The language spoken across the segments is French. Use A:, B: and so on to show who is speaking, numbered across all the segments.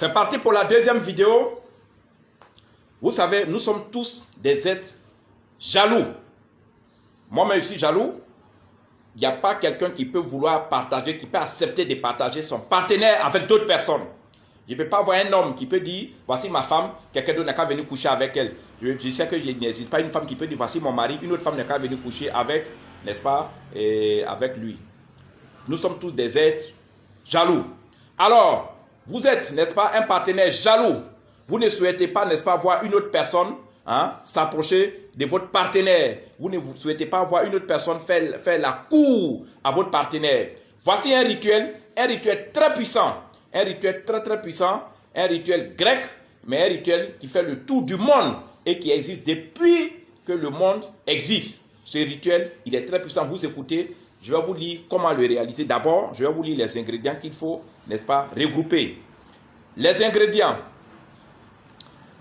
A: C'est parti pour la deuxième vidéo. Vous savez, nous sommes tous des êtres jaloux. Moi-même, je suis jaloux. Il n'y a pas quelqu'un qui peut vouloir partager, qui peut accepter de partager son partenaire avec d'autres personnes. Je ne peux pas voir un homme qui peut dire, voici ma femme, quelqu'un d'autre n'a qu'à venir coucher avec elle. Je sais qu'il n'existe pas une femme qui peut dire, voici mon mari, une autre femme n'a qu'à venir coucher avec, n'est-ce pas, avec lui. Nous sommes tous des êtres jaloux. Alors, vous êtes, n'est-ce pas, un partenaire jaloux. Vous ne souhaitez pas, n'est-ce pas, voir une autre personne s'approcher de votre partenaire. Vous ne souhaitez pas voir une autre personne faire la cour à votre partenaire. Voici un rituel très puissant. Un rituel très puissant, un rituel grec, mais un rituel qui fait le tour du monde et qui existe depuis que le monde existe. Ce rituel, il est très puissant. Vous écoutez, je vais vous dire comment le réaliser. D'abord, je vais vous lire les ingrédients qu'il faut, n'est-ce pas, regrouper. Les ingrédients.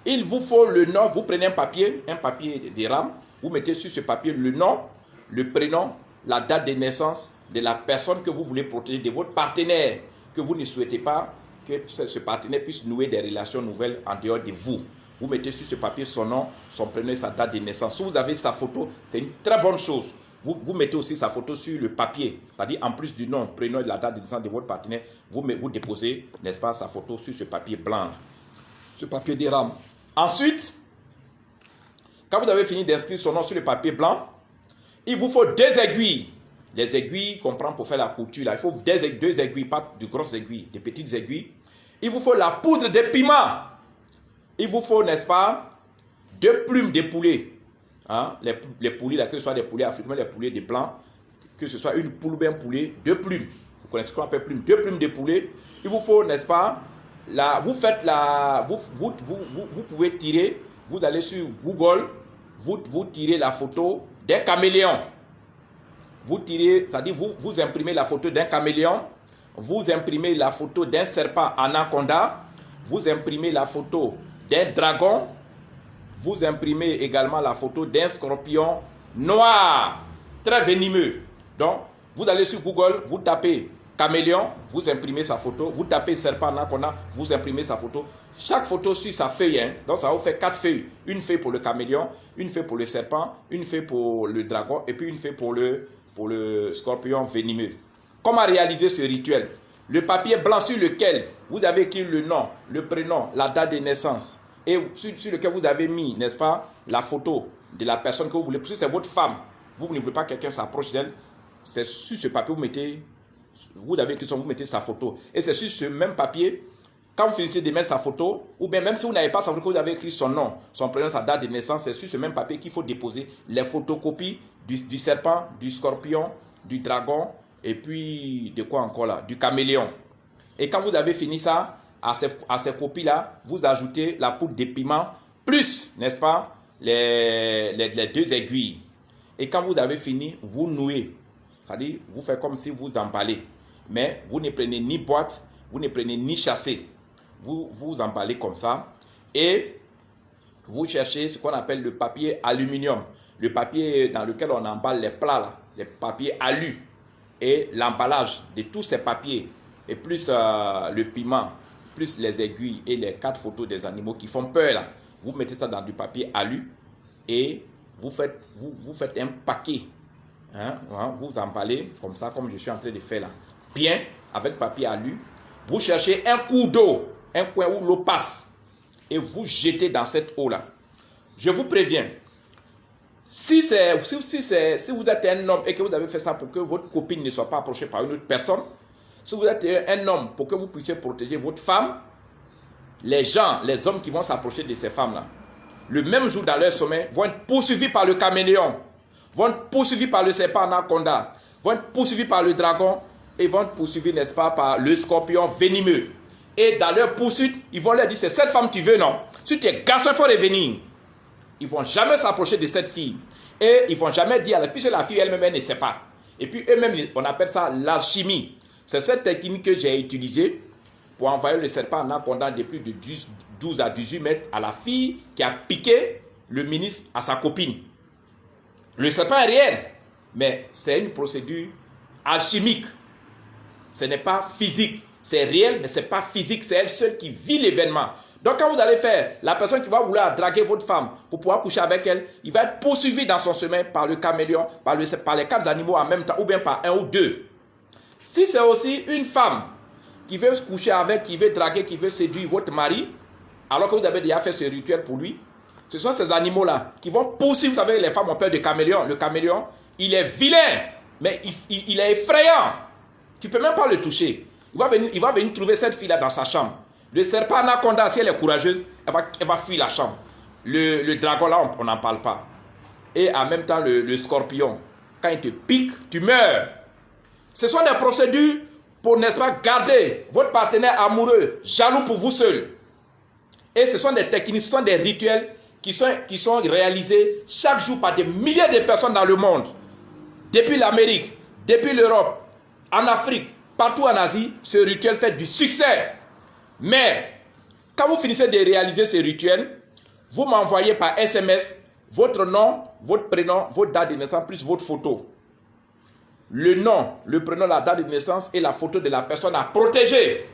A: Il vous faut le nom, vous prenez un papier de rame, vous mettez sur ce papier le nom, le prénom, la date de naissance de la personne que vous voulez protéger, de votre partenaire, que vous ne souhaitez pas que ce partenaire puisse nouer des relations nouvelles en dehors de vous. Vous mettez sur ce papier son nom, son prénom et sa date de naissance. Si vous avez sa photo, c'est une très bonne chose. Vous mettez aussi sa photo sur le papier, c'est-à-dire en plus du nom, prénom et de la date de naissance de votre partenaire, vous déposez, n'est-ce pas, sa photo sur ce papier blanc, ce papier de rame. Ensuite, quand vous avez fini d'inscrire son nom sur le papier blanc, il vous faut 2 aiguilles. Les aiguilles qu'on prend pour faire la couture, là, il faut 2 aiguilles, pas de grosses aiguilles, des petites aiguilles. Il vous faut la poudre de piment. Il vous faut, n'est-ce pas, 2 plumes de poulet. Les poulets, là, que ce soit des poulets africains, des poulets de blanc, que ce soit une poule ou bien un poulet, 2 plumes. Vous connaissez ce qu'on appelle plumes, 2 plumes de poulet. Il vous faut, n'est-ce pas, vous pouvez tirer, vous allez sur Google, vous tirez la photo d'un caméléon. Vous tirez, c'est-à-dire vous imprimez la photo d'un caméléon, vous imprimez la photo d'un serpent anaconda, vous imprimez la photo d'un dragon, vous imprimez également la photo d'un scorpion noir, très venimeux. Donc, vous allez sur Google, vous tapez caméléon, vous imprimez sa photo, vous tapez serpent anaconda, vous imprimez sa photo. Chaque photo suit sa feuille, donc ça vous fait 4 feuilles. Une feuille pour le caméléon, une feuille pour le serpent, une feuille pour le dragon et puis une feuille pour le scorpion venimeux. Comment réaliser ce rituel? Le papier blanc sur lequel vous avez écrit le nom, le prénom, la date de naissance et sur lequel vous avez mis, n'est-ce pas, la photo de la personne que vous voulez, parce que c'est votre femme, vous ne voulez pas que quelqu'un s'approche d'elle, c'est sur ce papier vous avez écrit vous mettez sa photo. Et c'est sur ce même papier, quand vous finissez de mettre sa photo, ou bien même si vous n'avez pas sa photo, vous avez écrit son nom, son prénom, sa date de naissance, c'est sur ce même papier qu'il faut déposer les photocopies du serpent, du scorpion, du dragon, et puis de quoi encore là, du caméléon. Et quand vous avez fini ça, à ces copies-là, vous ajoutez la poudre de piment, plus, n'est-ce pas, les 2 aiguilles. Et quand vous avez fini, vous nouez. C'est-à-dire, vous faites comme si vous emballez. Mais vous ne prenez ni boîte, vous ne prenez ni chassé. Vous emballez comme ça. Et vous cherchez ce qu'on appelle le papier aluminium. Le papier dans lequel on emballe les plats, là, les papiers alu. Et l'emballage de tous ces papiers, et plus le piment, plus les aiguilles et les 4 photos des animaux qui font peur, là. Vous mettez ça dans du papier alu et vous faites un paquet. Vous emballez comme ça, comme je suis en train de faire là. Bien, avec papier alu. Vous cherchez un cours d'eau, un coin où l'eau passe. Et vous jetez dans cette eau-là. Je vous préviens. Si vous êtes un homme et que vous avez fait ça pour que votre copine ne soit pas approchée par une autre personne, si vous êtes un homme pour que vous puissiez protéger votre femme, les hommes qui vont s'approcher de ces femmes-là, le même jour dans leur sommeil, vont être poursuivis par le caméléon, vont être poursuivis par le serpent anaconda, vont être poursuivis par le dragon et vont être poursuivis, n'est-ce pas, par le scorpion venimeux. Et dans leur poursuite, ils vont leur dire, c'est cette femme que tu veux, non? Si tu es garçon, il faut revenir. Ils ne vont jamais s'approcher de cette fille. Et ils ne vont jamais dire, puisque la fille elle-même, elle ne sait pas. Et puis eux-mêmes, on appelle ça l'alchimie. C'est cette technique que j'ai utilisée pour envoyer le serpent anaconda de plus de 12 à 18 mètres à la fille qui a piqué le ministre à sa copine. Le serpent est réel, mais c'est une procédure alchimique. Ce n'est pas physique. C'est réel, mais ce n'est pas physique. C'est elle seule qui vit l'événement. Donc quand vous allez faire, la personne qui va vouloir draguer votre femme pour pouvoir coucher avec elle, il va être poursuivi dans son chemin par le caméléon, par les 4 animaux en même temps, ou bien par un ou deux. Si c'est aussi une femme qui veut se coucher avec, qui veut draguer, qui veut séduire votre mari, alors que vous avez déjà fait ce rituel pour lui, ce sont ces animaux-là qui vont poursuivre. Vous savez, les femmes ont peur du caméléon. Le caméléon, il est vilain, mais il est effrayant. Tu ne peux même pas le toucher. Il va venir trouver cette fille-là dans sa chambre. Le serpent anaconda, si elle est courageuse, elle va fuir la chambre. Le dragon, là, on n'en parle pas. Et en même temps, le scorpion, quand il te pique, tu meurs. Ce sont des procédures pour, n'est-ce pas, garder votre partenaire amoureux, jaloux pour vous seul. Et ce sont des techniques, ce sont des rituels qui sont réalisés chaque jour par des milliers de personnes dans le monde. Depuis l'Amérique, depuis l'Europe, en Afrique, partout en Asie, ce rituel fait du succès. Mais, quand vous finissez de réaliser ce rituel, vous m'envoyez par SMS votre nom, votre prénom, votre date de naissance, plus votre photo. Le nom, le prénom, la date de naissance et la photo de la personne à protéger.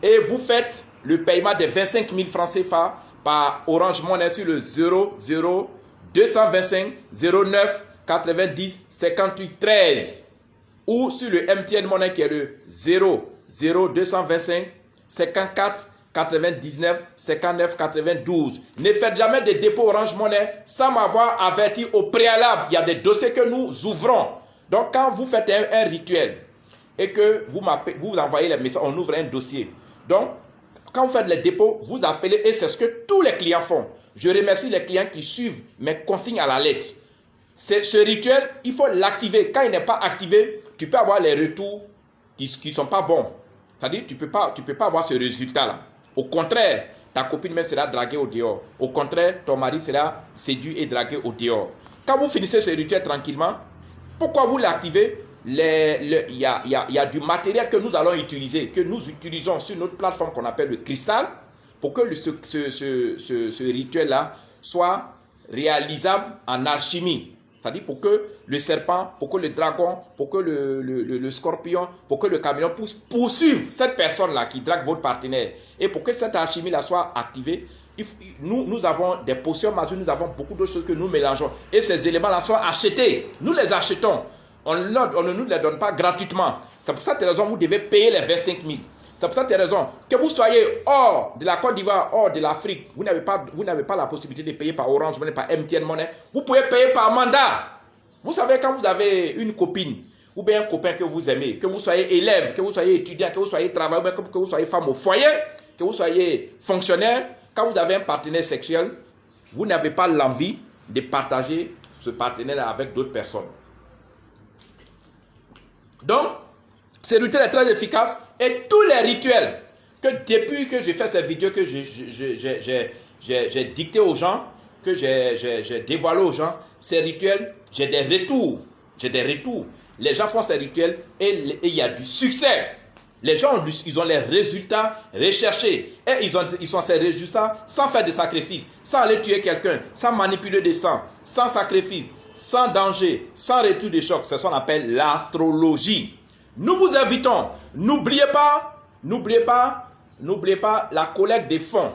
A: Et vous faites le paiement de 25 000 francs CFA par Orange Money sur le 00 225 09 90 58 13 ou sur le MTN Money qui est le 00 225 54 99 59 92. Ne faites jamais des dépôts Orange Money sans m'avoir averti au préalable. Il y a des dossiers que nous ouvrons. Donc quand vous faites un rituel et que vous envoyez les messages, on ouvre un dossier. Donc quand vous faites les dépôts, vous appelez et c'est ce que tous les clients font. Je remercie les clients qui suivent mes consignes à la lettre. Ce rituel, il faut l'activer. Quand il n'est pas activé, tu peux avoir les retours qui ne sont pas bons. C'est-à-dire, tu peux pas avoir ce résultat-là. Au contraire, ta copine même sera draguée au dehors. Au contraire, ton mari sera séduit et dragué au dehors. Quand vous finissez ce rituel tranquillement, pourquoi vous l'activez? Il y a du matériel que nous allons utiliser, que nous utilisons sur notre plateforme qu'on appelle le cristal, pour que ce rituel-là soit réalisable en alchimie. C'est-à-dire pour que le serpent, pour que le dragon, pour que le scorpion, pour que le caméléon poursuive cette personne-là qui drague votre partenaire. Et pour que cette alchimie-là soit activée, nous avons des potions magiques, nous avons beaucoup d'autres choses que nous mélangeons. Et ces éléments-là sont achetés. Nous les achetons. On ne nous les donne pas gratuitement. C'est pour ça que vous devez payer les 25 000. C'est pour ça que que vous soyez hors de la Côte d'Ivoire, hors de l'Afrique, vous n'avez pas la possibilité de payer par Orange Money, par MTN Money. Vous pouvez payer par mandat. Vous savez, quand vous avez une copine ou bien un copain que vous aimez, que vous soyez élève, que vous soyez étudiant, que vous soyez travailleur, que vous soyez femme au foyer, que vous soyez fonctionnaire, quand vous avez un partenaire sexuel, vous n'avez pas l'envie de partager ce partenaire avec d'autres personnes. Donc, ce rituel est très efficace et tous les rituels que depuis que j'ai fait ces vidéos, que j'ai dicté aux gens, que j'ai dévoilé aux gens, ces rituels, j'ai des retours. Les gens font ces rituels et il y a du succès. Les gens ils ont les résultats recherchés et ils ont ces résultats sans faire de sacrifice, sans aller tuer quelqu'un, sans manipuler des sangs, sans sacrifice, sans danger, sans retour de choc. C'est ce qu'on appelle l'astrologie. Nous vous invitons, n'oubliez pas la collecte des fonds.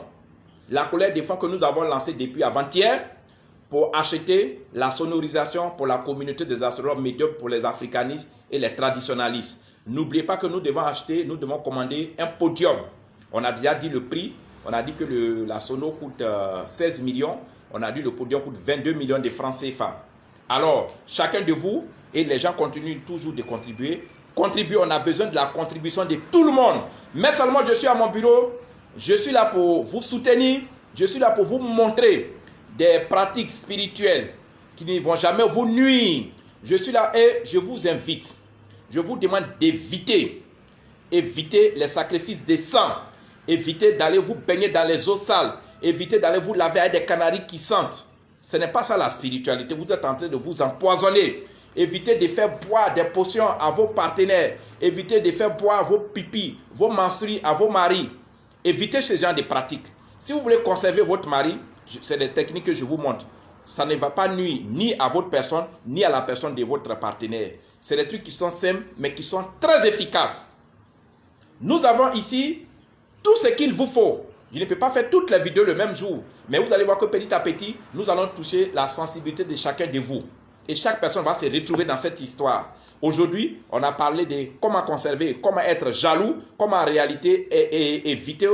A: La collecte des fonds que nous avons lancée depuis avant-hier pour acheter la sonorisation pour la communauté des astrologues médiums, pour les africanistes et les traditionalistes. N'oubliez pas que nous devons commander un podium. On a déjà dit le prix, on a dit que la sono coûte 16 millions, on a dit le podium coûte 22 millions de francs CFA. Alors, chacun de vous, et les gens continuent toujours de contribuer, on a besoin de la contribution de tout le monde. Mais seulement je suis à mon bureau, je suis là pour vous soutenir, je suis là pour vous montrer des pratiques spirituelles qui ne vont jamais vous nuire. Je suis là et je vous invite, je vous demande d'éviter les sacrifices des sangs, évitez d'aller vous baigner dans les eaux sales, évitez d'aller vous laver avec des canaris qui sentent. Ce n'est pas ça la spiritualité, vous êtes en train de vous empoisonner. Évitez de faire boire des potions à vos partenaires. Évitez de faire boire vos pipis, vos menstrues à vos maris. Évitez ce genre de pratiques. Si vous voulez conserver votre mari, c'est des techniques que je vous montre. Ça ne va pas nuire ni à votre personne, ni à la personne de votre partenaire. C'est des trucs qui sont simples, mais qui sont très efficaces. Nous avons ici tout ce qu'il vous faut. Je ne peux pas faire toutes les vidéos le même jour. Mais vous allez voir que petit à petit, nous allons toucher la sensibilité de chacun de vous. Et chaque personne va se retrouver dans cette histoire. Aujourd'hui, on a parlé de comment conserver, comment être jaloux, comment en réalité éviter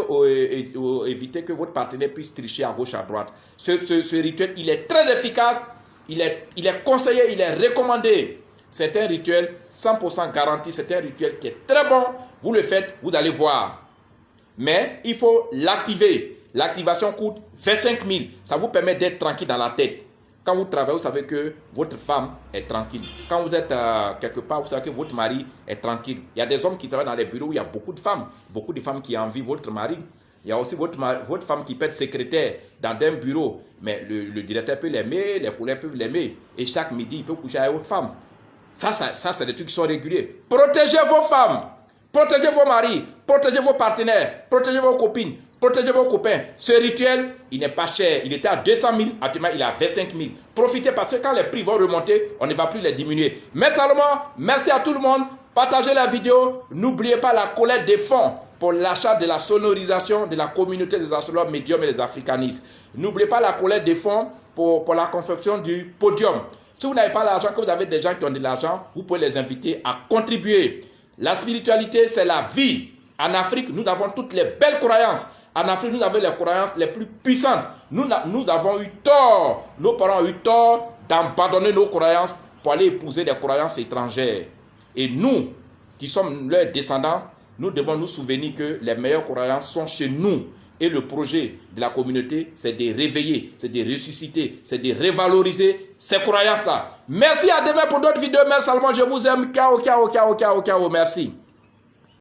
A: que votre partenaire puisse tricher à gauche, à droite. Ce rituel, il est très efficace, il est conseillé, il est recommandé. C'est un rituel 100% garanti, c'est un rituel qui est très bon. Vous le faites, vous allez voir. Mais il faut l'activer. L'activation coûte 25 000. Ça vous permet d'être tranquille dans la tête. Quand vous travaillez, vous savez que votre femme est tranquille. Quand vous êtes quelque part, vous savez que votre mari est tranquille. Il y a des hommes qui travaillent dans les bureaux où il y a beaucoup de femmes qui envient votre mari. Il y a aussi votre femme qui peut être secrétaire dans un bureau. Mais le directeur peut l'aimer, les collègues peuvent l'aimer. Et chaque midi, il peut coucher avec votre femme. Ça c'est des trucs qui sont réguliers. Protégez vos femmes. Protégez vos maris. Protégez vos partenaires. Protégez vos copines. Protégez vos copains. Ce rituel, il n'est pas cher. Il était à 200 000. Actuellement, il est à 25 000. Profitez parce que quand les prix vont remonter, on ne va plus les diminuer. Merci Salomon. Merci à tout le monde. Partagez la vidéo. N'oubliez pas la collecte des fonds pour l'achat de la sonorisation de la communauté des astrologues médiums et des africanistes. N'oubliez pas la collecte des fonds pour la construction du podium. Si vous n'avez pas l'argent, que vous avez des gens qui ont de l'argent, vous pouvez les inviter à contribuer. La spiritualité, c'est la vie. En Afrique, nous avons toutes les belles croyances. En Afrique, nous avons les croyances les plus puissantes. Nous avons eu tort. Nos parents ont eu tort d'abandonner nos croyances pour aller épouser des croyances étrangères. Et nous, qui sommes leurs descendants, nous devons nous souvenir que les meilleures croyances sont chez nous. Et le projet de la communauté, c'est de réveiller, c'est de ressusciter, c'est de revaloriser ces croyances-là. Merci, à demain pour d'autres vidéos. Merci Salomon, je vous aime. Ciao, ciao, ciao, ciao, ciao. Merci.